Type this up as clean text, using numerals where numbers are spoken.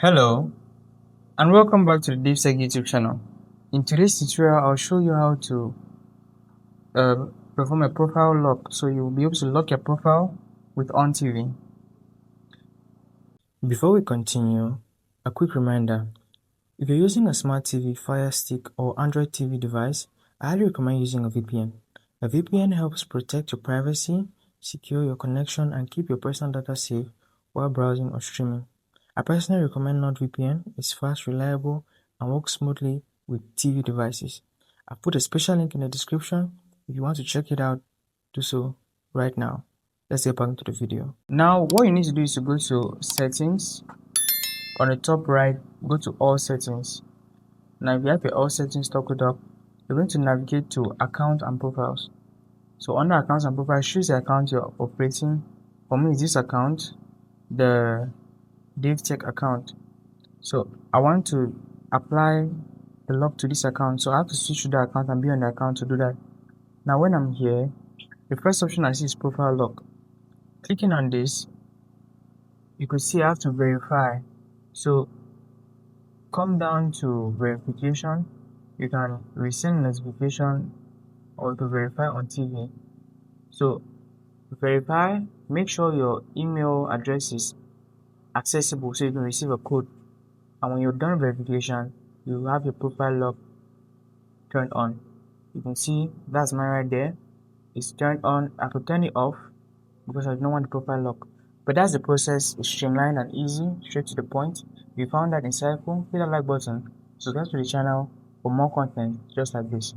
Hello, and welcome back to the DaveTech YouTube channel. In today's tutorial, I'll show you how to uh, perform a profile lock, so you'll be able to lock your profile with Onn TV. Before we continue, a quick reminder. If you're using a smart TV, Fire Stick, or Android TV device, I highly recommend using a VPN. A VPN helps protect your privacy, secure your connection, and keep your personal data safe while browsing or streaming. I personally recommend NordVPN. It's fast, reliable, and works smoothly with TV devices. I've put a special link in the description. If you want to check it out, do so right now. Let's get back into the video. Now, what you need to do is to go to Settings. On the top right, go to All Settings. Now, if you have your All Settings toggled up, you're going to navigate to Account and Profiles. So under Accounts and Profiles, choose the account you're operating. For me, it's this account, the DaveTech account. So I want to apply the lock to this account, so I have to switch to the account and be on the account to do that. Now when I'm here, the first option I see is Profile Lock. Clicking on this, you can see I have to verify. So come down to verification. You can resend notification or to verify on TV. So verify, make sure your email address is accessible so you can receive a code. And when you're done verification, you have your profile lock turned on. You can see that's mine right there. It's turned on. I could turn it off because I don't want the profile lock. But that's the process. It's streamlined and easy, straight to the point. If you found that insightful, hit the like button, subscribe to the channel for more content just like this.